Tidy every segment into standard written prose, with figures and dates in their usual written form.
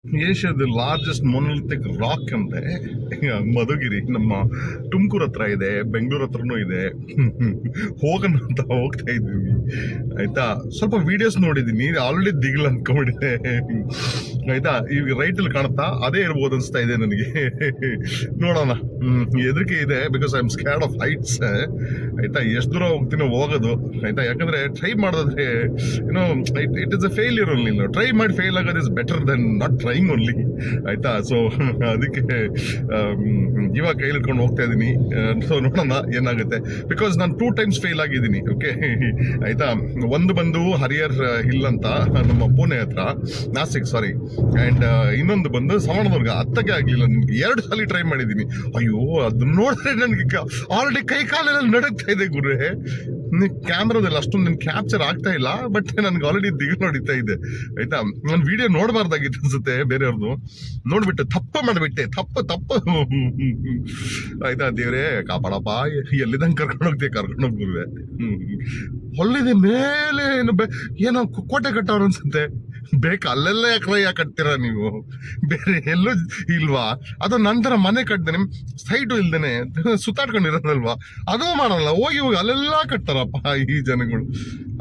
ಏಷ್ಯಾದ largest monolithic rock ಅಂತೆ ಮಧುಗಿರಿ ನಮ್ಮ ತುಮಕೂರು ಹತ್ರ ಇದೆ, ಬೆಂಗಳೂರು ಹತ್ರನೂ ಇದೆ. ಹೋಗೋಣ ಅಂತ ಹೋಗ್ತಾ ಇದ್ದೀವಿ ಆಯ್ತಾ. ಸ್ವಲ್ಪ ವಿಡಿಯೋಸ್ ನೋಡಿದ್ದೀನಿ, ಆಲ್ರೆಡಿ ದಿಗಿಲ್ ಅನ್ಕೊಂಡಿದ್ದೆ ಆಯ್ತಾ. ಈಗ ರೈಟಲ್ಲಿ ಕಾಣುತ್ತಾ ಅದೇ ಇರ್ಬೋದು ಅನಿಸ್ತಾ ಇದೆ ನನಗೆ. ನೋಡೋಣ, ಹೆದರಿಕೆ ಇದೆ because I am scared of heights ಆಯ್ತಾ. ಎಷ್ಟು ದೂರ ಹೋಗ್ತೀನೋ ಹೋಗೋದು ಆಯ್ತಾ, ಯಾಕಂದ್ರೆ ಟ್ರೈ ಮಾಡಿದ್ರೆ ಏನೋ it is a failure only. Try ಮಾಡಿ ಫೇಲ್ ಆಗೋದು is better then not trying only ಆಯ್ತಾ. ಸೊ ಅದಕ್ಕೆ ಇವಾಗ ಕೈಲಿ ಇಟ್ಕೊಂಡು ಹೋಗ್ತಾ ಇದ್ದೀನಿ. ಸೊ ನೋಡೋಣ ಏನಾಗುತ್ತೆ, ಬಿಕಾಸ್ ನಾನು 2 times ಫೇಲ್ ಆಗಿದ್ದೀನಿ. ಓಕೆ ಆಯ್ತಾ. ಒಂದು ಬಂದು ಹರಿಯರ್ ಹಿಲ್ ಅಂತ ನಮ್ಮ ಪುಣೆ ಹತ್ರ, ನಾಸಿಕ್ ಸಾರಿ, ಅಂಡ್ ಇನ್ನೊಂದು ಬಂದು ಸವಣದುರ್ಗ. ಹತ್ತಕ್ಕೆ ಆಗ್ಲಿಲ್ಲ, 2 ಸಲ ಟ್ರೈ ಮಾಡಿದ್ದೀನಿ. ಅಯ್ಯೋ ಅದನ್ನ ನೋಡಿದ್ರೆ ನನಗೆ ಆಲ್ರೆಡಿ ಕೈ ಕಾಲೆಲ್ಲ ನಡಕ್ತಾ ಇದೆ ಗುರುವೆ. ಕ್ಯಾಮ್ರಾದಲ್ಲಿ ಅಷ್ಟೊಂದು ನನ್ ಕ್ಯಾಪ್ಚರ್ ಆಗ್ತಾ ಇಲ್ಲ, ಬಟ್ ನನ್ಗೆ ಆಲ್ರೆಡಿ ದಿಗಿಲು ನೋಡಿತಾ ಇದೆ ಆಯ್ತಾ. ನಾನು ವಿಡಿಯೋ ನೋಡಬಾರ್ದಾಗಿತ್ತು ಅನ್ಸುತ್ತೆ ಬೇರೆಯವ್ರದ್ದು, ನೋಡ್ಬಿಟ್ಟು ತಪ್ಪು ತಪ್ಪು ಆಯ್ತಾ. ದೇವ್ರೇ ಕಾಪಾಡಪ್ಪ, ಎಲ್ಲಿದಂಗೆ ಕರ್ಕೊಂಡೋಗ್ಗುರುವೆ. ಹೊಲ್ಲಿದೆ ಮೇಲೆ ಏನೋ ಕೋಟೆ ಕಟ್ಟವ್ರು ಅನ್ಸುತ್ತೆ. ಬೇಕಾ ಅಲ್ಲೆಲ್ಲ ಯಾಕೆ ಕಟ್ತೀರಾ ನೀವು, ಬೇರೆ ಎಲ್ಲೂ ಇಲ್ವಾ? ಅದು ನಂತರ ಮನೆ ಕಟ್ದೇನೆ ಸೈಟು ಇಲ್ದೇನೆ ಸುತ್ತಾಡ್ಕೊಂಡಿರೋದಲ್ವಾ, ಅದು ಮಾಡಲ್ಲ. ಹೋಗಿ ಅಲ್ಲೆಲ್ಲ ಕಟ್ತಾರಪ್ಪ ಈ ಜನಗಳು.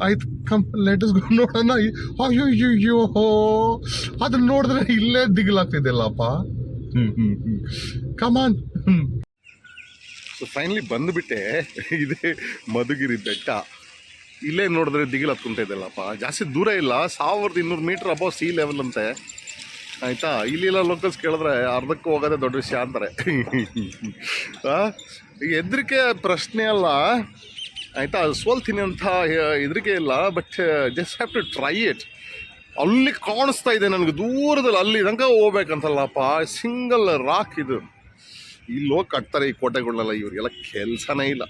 ಆಯ್ತು ಕಮ್ ಲೆಟಸ್ ಗೋ ನೋಡೋಣ. ಅಯ್ಯೋ ಅದನ್ನ ನೋಡಿದ್ರೆ ಇಲ್ಲೇ ದಿಗಿಲಾಗ್ತಿದೆಯಲ್ಲಪ್ಪ. ಕಮಾನ್. ಸೊ ಫೈನಲಿ ಬಂದ್ಬಿಟ್ಟೆ. ಇದೇ ಮಧುಗಿರಿ ಬೆಟ್ಟ. ಇಲ್ಲೇ ನೋಡಿದ್ರೆ ದಿಗಿಲ್ ಹತ್ಕೊಂತ ಇದೆಯಲ್ಲಪ್ಪ. ಜಾಸ್ತಿ ದೂರ ಇಲ್ಲ, 1200 ಮೀಟರ್ ಅಬೌವ್ ಸೀ ಲೆವೆಲ್ ಅಂತೆ ಆಯ್ತಾ. ಇಲ್ಲಿಲ್ಲ ಲೋಕಲ್ಸ್ ಕೇಳಿದ್ರೆ ಅರ್ಧಕ್ಕೆ ಹೋಗೋದೇ ದೊಡ್ಡ ವಿಷಯ ಅಂತಾರೆ. ಹೆದರಿಕೆ ಪ್ರಶ್ನೆ ಅಲ್ಲ ಆಯಿತಾ, ಸೋಲ್ತೀನಿ ಅಂತ ಹೆದರಿಕೆ ಇಲ್ಲ, but just have to try it. ಅಲ್ಲಿ ಕಾಣಿಸ್ತಾ ಇದೆ ನನಗೆ ದೂರದಲ್ಲಿ, ಅಲ್ಲಿ ತನಕ ಹೋಗ್ಬೇಕಂತಲ್ಲಪ್ಪ. ಸಿಂಗಲ್ ರಾಕ್ ಇದು. ಇಲ್ಲಿ ಹೋಗಿ ಕಟ್ತಾರೆ ಈ ಕೋಟೆಗಳನ್ನೆಲ್ಲ, ಇವ್ರಿಗೆಲ್ಲ ಕೆಲಸನೇ ಇಲ್ಲ.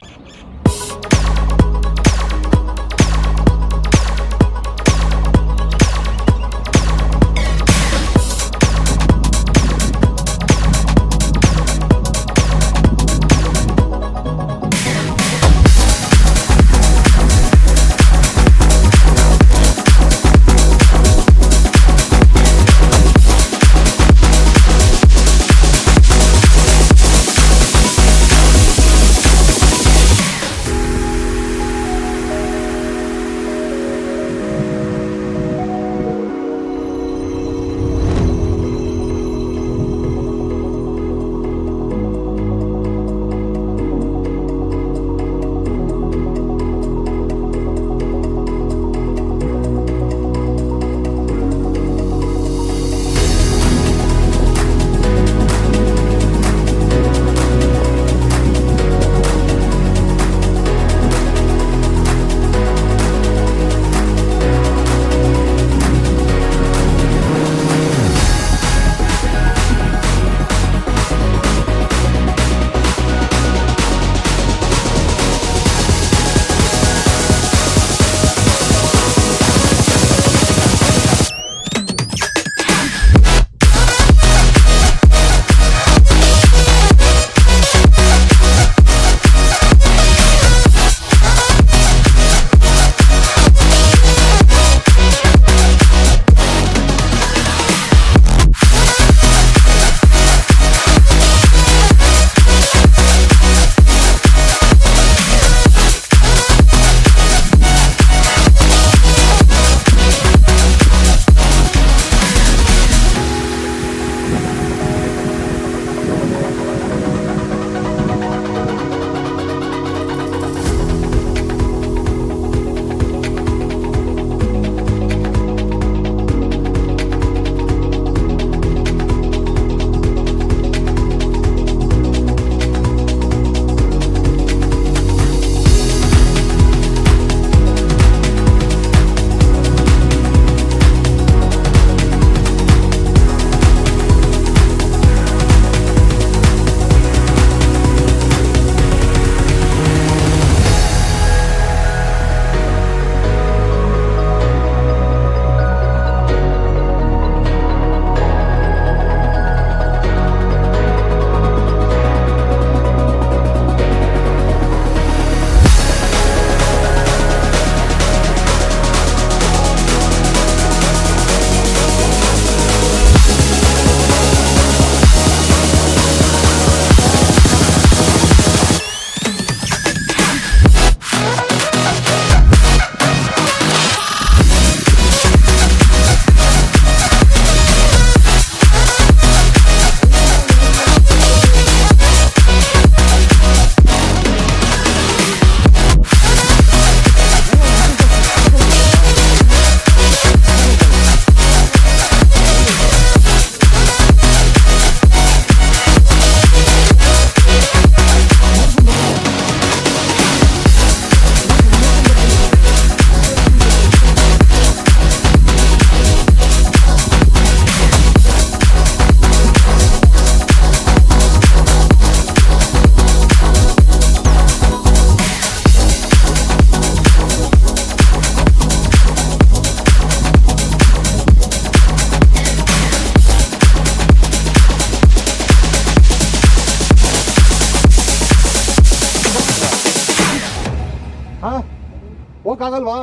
ಹೋಗಕ್ಕಾಗಲ್ವಾ?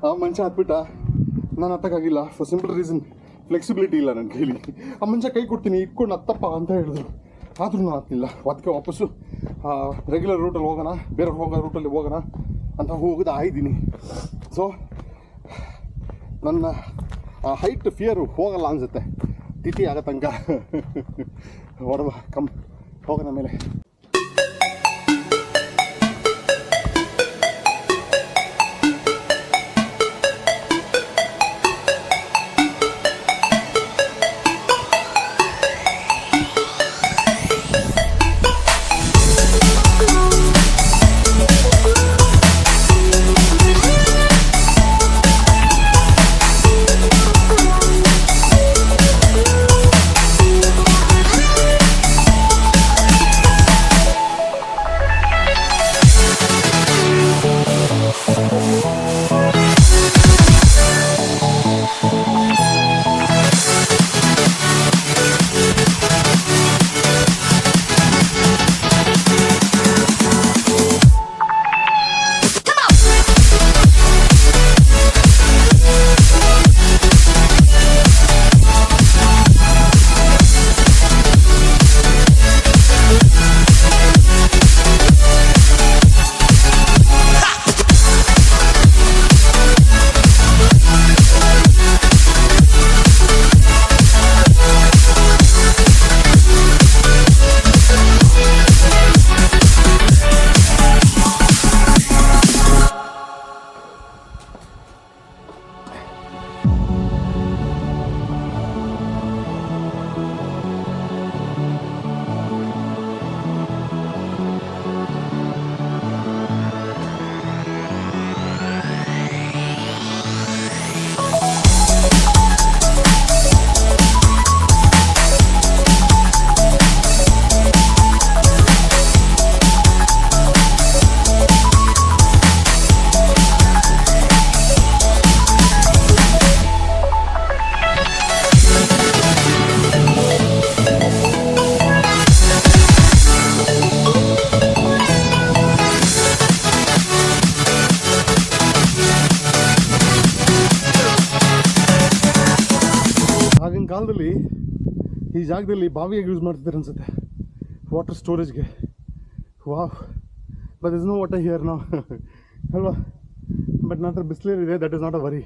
ಆ ಮನುಷ್ಯ ಹತ್ಬಿಟ್ಟ, ನಾನು ಹತ್ತಕ್ಕಾಗಿಲ್ಲ. ಫಾರ್ ಸಿಂಪಲ್ ರೀಸನ್, ಫ್ಲೆಕ್ಸಿಬಿಲಿಟಿ ಇಲ್ಲ ನನ್ನ ಕೈಲಿ. ಆ ಮನುಷ್ಯ ಕೈ ಕೊಡ್ತೀನಿ ಇಟ್ಕೊಂಡು ಹತ್ತಪ್ಪ ಅಂತ ಹೇಳಿದ್ರು, ಆದರೂ ನಾನು ಹತ್ತಿಲ್ಲ. ಅದಕ್ಕೆ ವಾಪಸ್ಸು ರೆಗ್ಯುಲರ್ ರೂಟಲ್ಲಿ ಹೋಗೋಣ, ಬೇರೆ ಹೋಗೋ ರೂಟಲ್ಲಿ ಹೋಗೋಣ ಅಂತ ಹೋಗೋದಾಯಿದ್ದೀನಿ. ಸೊ ನನ್ನ ಹೈಟ್ ಫಿಯರು ಹೋಗಲ್ಲ ಅನಿಸುತ್ತೆ, ಟಿಟಿ ಆಗೋ ತನಕ. ಹೊರಬ ಹೋಗೋಣ ಮೇಲೆ. ಕಾಲದಲ್ಲಿ ಈ ಜಾಗದಲ್ಲಿ ಬಾವಿಯಾಗಿ ಯೂಸ್ ಮಾಡ್ತಿದ್ದಾರೆ ಅನ್ಸುತ್ತೆ, ವಾಟರ್ ಸ್ಟೋರೇಜ್ಗೆ. Wow, but is no water here ನಾವು ಅಲ್ವಾ. ಬಟ್ ನನ್ನ ಹತ್ರ ಬಿಸಿಲೀರಿದೆ, that is not a worry.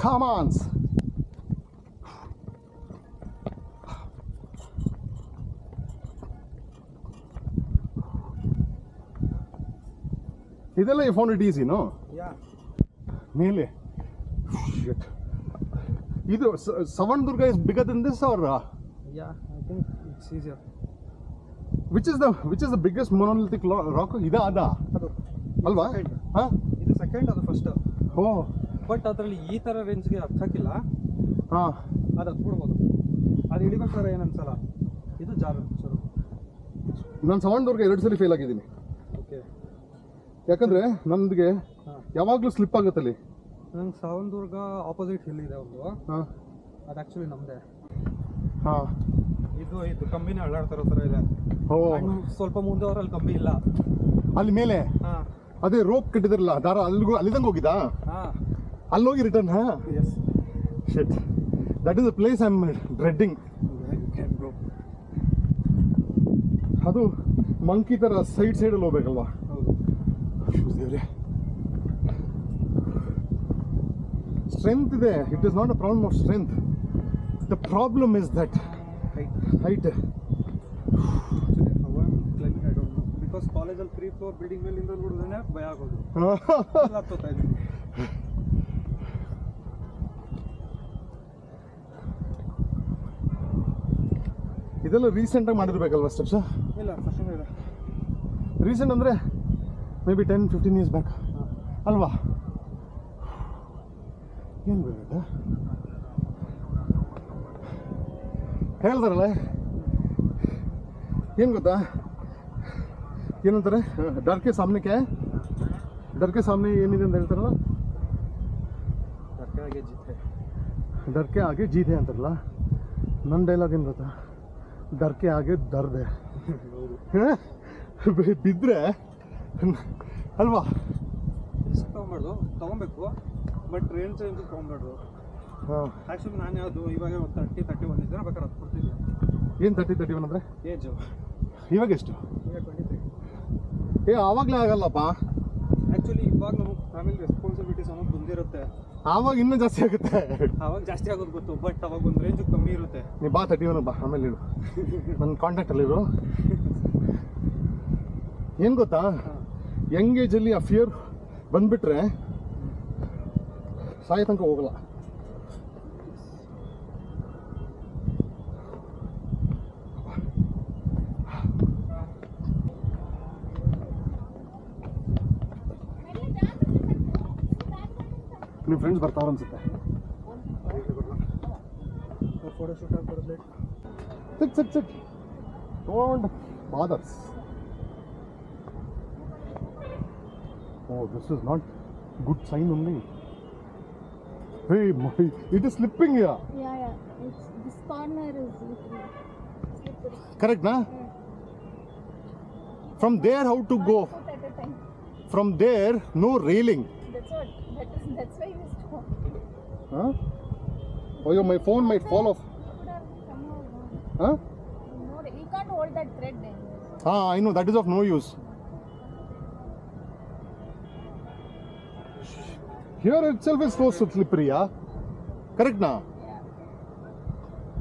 Come on. ಇದೆಲ್ಲ you found it easy, no? Yeah. ಮೇಲೆ. Shit. ಇದು Savandurga is bigger than this or? Yeah, I think it's easier. Which is the biggest monolithic rock? ಇದಾ ಅದಾ? ಅದು ಅಲ್ವಾ? ಹಾ? ಇದು second ಅದು ಫಸ್ಟ್. ಓ. ಬಟ್ ಅದರಲ್ಲಿ ಈ ಥರ ರೇಂಜ್ಗೆ ಹತ್ತಕ್ಕಿಲ್ಲ. ಹಾಂ, ಅದು ಹತ್ಬಿಡ್ಬೋದು. ಅದು ಇಳಿಬೇಕಾದ್ರೆ ಏನು ಅನ್ಸಲ್ಲ. ಇದು ಜಾರು ಸರ್. ನಾನು Savandurga 2 ಸಲ ಫೇಲ್ ಆಗಿದ್ದೀನಿ. ಓಕೆ. ಯಾಕಂದರೆ ನನಗೆ ಯಾವಾಗಲೂ ಸ್ಲಿಪ್ ಆಗುತ್ತಲ್ಲಿ. ನಂಗೆ Savandurga ಆಪೋಸಿಟ್ ಹಿಲ್ ಇದೆ ಒಂದು. ಹಾಂ, ಅದು ಆ್ಯಕ್ಚುಲಿ ನಮ್ಮದೇ. ಹಾಂ, ಇದು ಕಂಬಿನೇ ಅಳ್ಳಾಡ್ತಾರೋ ಥರ ಇದೆ. ಓ And ಸ್ವಲ್ಪ ಮುಂದೆ ಅವರಲ್ಲಿ ಕಂಬಿ ಇಲ್ಲ. ಅಲ್ಲಿ ಮೇಲೆ ಹಾಂ ಅದೇ ರೋಪ್ ಕಟ್ಟಿದ್ರಲ್ಲ ದಾರ ಅಲ್ಲಿದಂಗೆ ಹೋಗಿದ್ದಾ? ಹಾಂ ಅಲ್ಲೋಗಿ ರಿಟರ್ನ್ ಹಾ yes. Shit, that is the place I am dreading. ಅದು ಮಂಕಿ ಥರ ಸೈಡಲ್ಲಿ ಹೋಗ್ಬೇಕಲ್ವಾ? ಹೌದು. ದೇವ್ರೆ, ಸ್ಟ್ರೆಂತ್ ಇದೆ, it is not a problem of strength. The problem is that height. Because ಕಾಲೇಜಲ್ಲಿ 3 ಫ್ಲೋರ್ ಬಿಲ್ಡಿಂಗ್ ಮೇಲಿಂದ ನೋಡಿದ್ರೆ ಭಯ ಆಗೋದು. ಹತ್ತೋತಾ ಇದ್ದೀನಿ. ಇದೆಲ್ಲ ರೀಸೆಂಟಾಗಿ ಮಾಡಿರ್ಬೇಕಲ್ವಾ ಸ್ಟೆಪ್ಸ್? ಇಲ್ಲ ಫಸ್ಟ್ ಇದೆ. ರೀಸೆಂಟ್ ಅಂದರೆ ಮೇ ಬಿ 10-15 years ಬ್ಯಾಕ್ ಅಲ್ವಾ? ಏನು ಬೇಡ ಹೇಳ್ತಾರಲ್ಲ, ಏನು ಗೊತ್ತಾ ಏನಂತಾರೆ, ಡರ್ಕೆ ಸಾಮ್ನೆಗೆ ಏನಿದೆ ಅಂತ ಹೇಳ್ತಾರಲ್ಲ, ಡರ್ಕೆ ಆಗಿ ಜೀತೆ ಅಂತಾರಲ್ಲ. ನನ್ನ ಡೈಲಾಗ್ ಏನು ಗೊತ್ತಾ, ಡರ್ಕೆ ಆಗಿ ದರ್ದೆ. ಬಿದ್ದರೆ ಅಲ್ವಾ? ರಿಸ್ಕ್ ತೊಗೊಬೇಕು, ಬಟ್ ರೇಂಜ್ ತೊಗೊಬೇಡ್ದು. ಹಾಂ, ಆ್ಯಕ್ಚುಲಿ ನಾನು ಯಾವುದು ಇವಾಗ ಒಂದು 30-31 ಇದ್ದರೆ ಬೇಕಾದ್ರೆ ಅದು ಕೊಡ್ತಿದ್ದೆ. ಏನು 30-31 ಅಂದರೆ ಏಜು ಇವಾಗ ಎಷ್ಟು? ಈಗ 23. ಆವಾಗಲೇ ಆಗಲ್ಲಪ್ಪ. ಆ್ಯಕ್ಚುಲಿ ಇವಾಗ ನಮಗೆ ಫ್ಯಾಮಿಲಿ ರೆಸ್ಪಾನ್ಸಿಬಿಲಿಟೀಸ್ ಅನ್ನೋದು ಬಂದಿರುತ್ತೆ. ಆವಾಗ ಇನ್ನೂ ಜಾಸ್ತಿ ಆಗುತ್ತೆ. ಆವಾಗ ಜಾಸ್ತಿ ಆಗೋದು ಗೊತ್ತು, ಬಟ್ ಅವಾಗ ಒಂದು ರೇಂಜು ಕಮ್ಮಿ ಇರುತ್ತೆ. ನೀ ಬಾ 31 ಬಾ, ಆಮೇಲೆ ಹೇಳು. ನನ್ನ ಕಾಂಟ್ಯಾಕ್ಟಲ್ಲಿರು. ಏನು ಗೊತ್ತಾ, ಯಂಗ್ ಏಜಲ್ಲಿ ಆ ಫಿಯರ್ ಬಂದುಬಿಟ್ರೆ ಸಾಯ ತನಕ ಹೋಗಲ್ಲ. ನಿಮ್ಮ ಫ್ರೆಂಡ್ಸ್ ಬರ್ತಾವ್ರ ಅನ್ಸುತ್ತೆ. ಫೋಟೋ ಶೂಟ್ ಆಗಿ ಬರೋದು sit don't bothers. Oh, this is not good sign only. Hey, it is slipping here. Yeah. It's this corner is slippery. Correct, na? From there, how to go? Foot at a time. From there, no railing. That's why we stop. Huh? Oh, my phone might fall off. You could have somehow gone. Huh? No, you can't hold that thread then. I know, that is of no use. Here itself is so slippery, yeah? Correct, na? Yeah.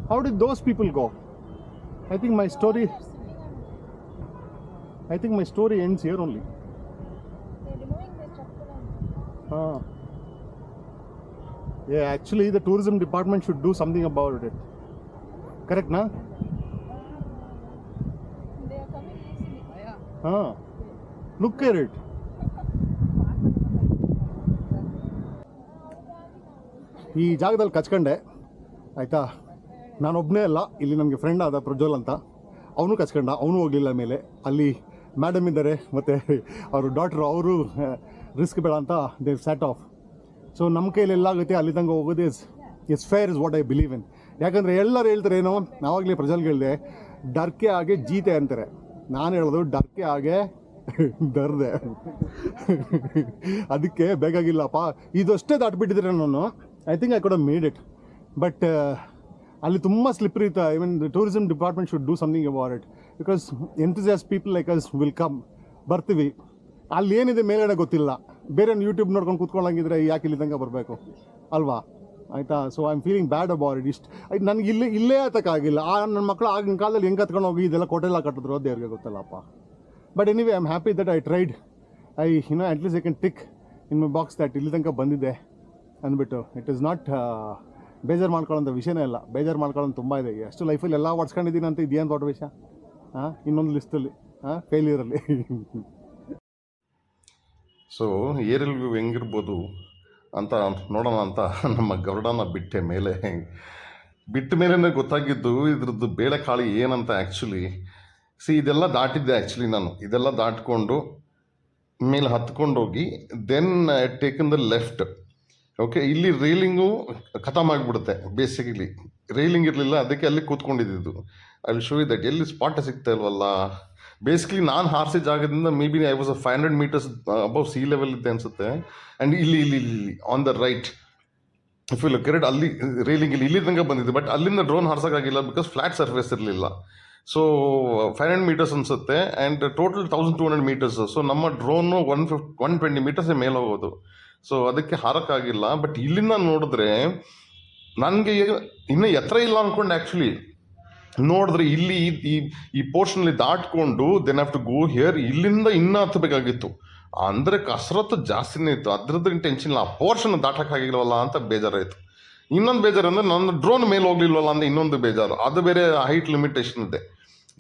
How did those people go? I think my story ends here only. They're removing the structure and Yeah, actually the tourism department should do something about it. Correct, na? they are coming easily. Look at it. ಈ ಜಾಗದಲ್ಲಿ ಕಚ್ಕೊಂಡೆ ಆಯಿತಾ. ನಾನೊಬ್ಬನೇ ಅಲ್ಲ, ಇಲ್ಲಿ ನನಗೆ friend ಆದ ಪ್ರಜ್ವಲ್ ಅಂತ, ಅವನು ಕಚ್ಕೊಂಡ, ಅವನು ಹೋಗಲಿಲ್ಲ ಮೇಲೆ. ಅಲ್ಲಿ ಮೇಡಮ್ ಇದ್ದಾರೆ ಮತ್ತು ಅವರು ಡಾಟ್ರು, ಅವರು ರಿಸ್ಕ್ ಬೇಡ ಅಂತ ದೇ ಸ್ಯಾಟ್ ಆಫ್. ಸೊ ನಮ್ಮ ಕೈಯಲ್ಲಿ ಎಲ್ಲ ಆಗುತ್ತೆ, ಅಲ್ಲಿ ತನಕ ಹೋಗೋದು is fair is what I believe in. ಯಾಕಂದರೆ ಎಲ್ಲರೂ ಹೇಳ್ತಾರೆ ಏನೋ, ನಾವಾಗಲೇ ಪ್ರಜ್ವಲ್ಗೆ ಹೇಳಿದೆ ಡರ್ಕೆ ಆಗೆ ಜೀತೆ ಅಂತಾರೆ. ನಾನು ಹೇಳೋದು ಡರ್ಕೆ ಆಗೆ ದರ್ದೆ. ಅದಕ್ಕೆ ಬೇಕಾಗಿಲ್ಲಪ್ಪ, ಇದಷ್ಟೇ ದಾಟ್ಬಿಟ್ಟಿದ್ರೆ ನಾನು I think I could have made it. But ಅಲ್ಲಿ ತುಂಬ ಸ್ಲಿಪ್ರಿ ಇತ್ತು. Even the tourism department should do something about it. Because enthusiast people like us will come, ಬರ್ತೀವಿ, ಅಲ್ಲಿ ಏನಿದೆ ಮೇಲ್ಗಡೆ ಗೊತ್ತಿಲ್ಲ. ಬೇರೆ ಯೂಟ್ಯೂಬ್ ನೋಡ್ಕೊಂಡು ಕೂತ್ಕೊಳ್ಳಂಗಿದ್ರೆ ಯಾಕೆ ಇಲ್ಲಿ ತನಕ ಬರಬೇಕು ಅಲ್ವಾ? ಆಯಿತಾ. So I am feeling bad about it. ಇಷ್ಟು ನನಗೆ ಇಲ್ಲೇ ಹತ್ತಕ್ಕಾಗಿಲ್ಲ. ನನ್ನ ಮಕ್ಕಳು ಆಗಿನ ಕಾಲದಲ್ಲಿ ಹೆಂಗೆ ಹತ್ಕೊಂಡು ಹೋಗಿ ಇದೆಲ್ಲ ಕೋಟೆಲ್ಲ ಕಟ್ಟಿದ್ರು ದೇವ್ರಿಗೆ ಗೊತ್ತಲ್ಲಪ್ಪ. But anyway I am happy that I tried. At least I can tick in my box that ಇಲ್ಲಿ ತನಕ ಬಂದಿದೆ ಅಂದ್ಬಿಟ್ಟು. ಇಟ್ ಈಸ್ ನಾಟ್ ಬೇಜಾರು ಮಾಡ್ಕೊಳ್ಳೋಂಥ ವಿಷಯನೇ ಇಲ್ಲ. ಬೇಜಾರು ಮಾಡ್ಕೊಳ್ಳೋದು ತುಂಬ ಇದೆ. ಅಷ್ಟು ಲೈಫಲ್ಲಿ ಎಲ್ಲ ಹೊಡ್ಸ್ಕೊಂಡಿದ್ದೀನಿ ಅಂತ ಇದೇನು ದೊಡ್ಡ ವಿಷಯ? ಇನ್ನೊಂದು ಲಿಸ್ಟಲ್ಲಿ ಫೇಲ್ಯೂರಲ್ಲಿ. ಸೊ ಏರಿಯಲ್ ವ್ಯೂ ಹೆಂಗಿರ್ಬೋದು ಅಂತ ನೋಡೋಣ ಅಂತ ನಮ್ಮ ಗರುಡನ ಬಿಟ್ಟ ಮೇಲೇ ಗೊತ್ತಾಗಿದ್ದು ಇದ್ರದ್ದು ಬೇಳೆಕಾಳಿ ಏನಂತ. ಆ್ಯಕ್ಚುಲಿ ಇದೆಲ್ಲ ದಾಟಿದ್ದೆ. ಆ್ಯಕ್ಚುಲಿ ನಾನು ಇದೆಲ್ಲ ದಾಟ್ಕೊಂಡು ಮೇಲೆ ಹತ್ಕೊಂಡೋಗಿ then taken the left. Okay, ಇಲ್ಲಿ ರೈಲಿಂಗು ಖತಮ್ ಆಗಿಬಿಡುತ್ತೆ. ಬೇಸಿಕಲಿ ರೈಲಿಂಗ್ ಇರಲಿಲ್ಲ, ಅದಕ್ಕೆ ಅಲ್ಲಿ ಕೂತ್ಕೊಂಡಿದ್ದು. I will show you that. ಎಲ್ಲಿ ಸ್ಪಾಟ್ ಸಿಗ್ತಾ ಇಲ್ವಲ್ಲ. ಬೇಸಿಕಲಿ ನಾನು ಹಾರಿಸಿದ ಜಾಗದಿಂದ maybe I was 500 meters above sea level ಇದ್ದೆ ಅನ್ಸುತ್ತೆ. ಆ್ಯಂಡ್ ಇಲ್ಲಿ on the right if you look at ಅಲ್ಲಿ ರೈಲಿಂಗ್ ಇಲ್ಲಿ ತನಕ ಬಂದಿದೆ. ಬಟ್ ಅಲ್ಲಿಂದ ಡ್ರೋನ್ ಹಾರ್ಸೋಕ್ಕಾಗಿಲ್ಲ ಬಿಕಾಸ್ ಫ್ಲಾಟ್ ಸರ್ಫೇಸ್ ಇರಲಿಲ್ಲ. ಸೊ 500 ಮೀಟರ್ಸ್ ಅನ್ಸುತ್ತೆ ಆ್ಯಂಡ್ ಟೋಟಲ್ 1200 ಮೀಟರ್ಸ್. ಸೊ ನಮ್ಮ ಡ್ರೋನು 120 ಮೀಟರ್ಸ್ ಮೇಲೆ ಹೋಗೋದು. ಸೊ ಅದಕ್ಕೆ ಹಾರಕ್ಕಾಗಿಲ್ಲ. ಬಟ್ ಇಲ್ಲಿಂದ ನೋಡಿದ್ರೆ ನನಗೆ ಇನ್ನೂ ಎತ್ತರ ಇಲ್ಲ ಅಂದ್ಕೊಂಡು ಆ್ಯಕ್ಚುಲಿ ನೋಡಿದ್ರೆ ಇಲ್ಲಿ ಈ ಪೋರ್ಷನಲ್ಲಿ ದಾಟ್ಕೊಂಡು then have to go here. ಇಲ್ಲಿಂದ ಇನ್ನೂ ಹತ್ತಬೇಕಾಗಿತ್ತು. ಅಂದರೆ ಕಸರತ್ತು ಜಾಸ್ತಿನೇ ಇತ್ತು. ಅದ್ರದ್ದು ಟೆನ್ಷನ್ ಇಲ್ಲ. ಆ ಪೋರ್ಷನ್ ದಾಟಕ್ಕಾಗಿಲ್ವಲ್ಲ ಅಂತ ಬೇಜಾರಾಯಿತು. ಇನ್ನೊಂದು ಬೇಜಾರು ಅಂದರೆ ನನ್ನ ಡ್ರೋನ್ ಮೇಲೆ ಹೋಗ್ಲಿಲ್ವಲ್ಲ ಅಂದರೆ ಇನ್ನೊಂದು ಬೇಜಾರು. ಅದು ಬೇರೆ ಹೈಟ್ ಲಿಮಿಟೇಷನ್ ಇದೆ.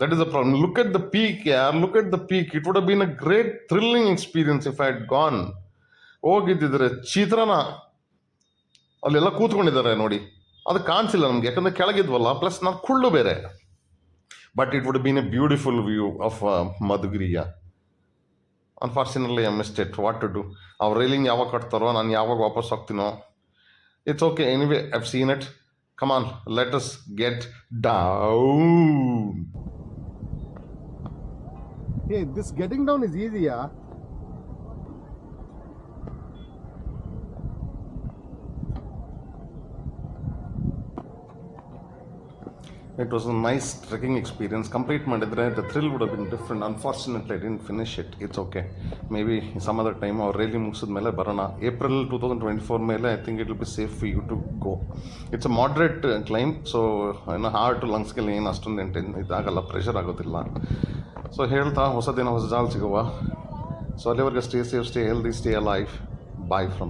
That is the problem. Look at the peak ಯಾರ್, look at the peak. It would have been a great thrilling experience if I had gone. ಹೋಗಿದ್ದಿದ್ರೆ ಚಿತ್ರನ ಅಲ್ಲೆಲ್ಲ ಕೂತ್ಕೊಂಡಿದ್ದಾರೆ ನೋಡಿ, ಅದು ಕಾಣಿಸಿಲ್ಲ ನಮ್ಗೆ ಯಾಕಂದರೆ ಕೆಳಗಿದ್ವಲ್ಲ, ಪ್ಲಸ್ ನಾನು ಕುಳ್ಳು ಬೇರೆ. But it would been a beautiful view of ಮಧುಗಿರಿಯ. Unfortunately I missed it. What to do. ಅವ್ರು ರೈಲಿಂಗ್ ಯಾವಾಗ ಕಟ್ತಾರೋ, ನಾನು ಯಾವಾಗ ವಾಪಸ್ ಹೋಗ್ತೀನೋ, it's okay. Anyway I've seen it. Come on, let us get down. Hey, this getting down is easy, yeah? It was a nice trekking experience. Complete ಮಾಡಿದ್ರೆ the thrill would have been different. Unfortunately, I didn't finish it. It's okay. Maybe some other time ಅವ್ರು ರೈಲಿ ಮುಗಿಸಿದ ಮೇಲೆ ಬರೋಣ. April 2024 ಮೇಲೆ I think it will be safe for you to go. It's a moderate climb. So ಏನೋ heart ಲಂಗ್ಸ್ಗೆಲ್ಲ ಏನು ಅಷ್ಟೊಂದು ಇದಾಗಲ್ಲ, ಪ್ರೆಷರ್ ಆಗೋದಿಲ್ಲ. ಸೊ ಹೇಳ್ತಾ ಹೊಸ ದಿನ ಹೊಸ ಜಾಲ್ ಸಿಗುವ. ಸೊ ಅಲ್ಲಿವರೆಗೆ stay safe, stay healthy, stay alive. Bye from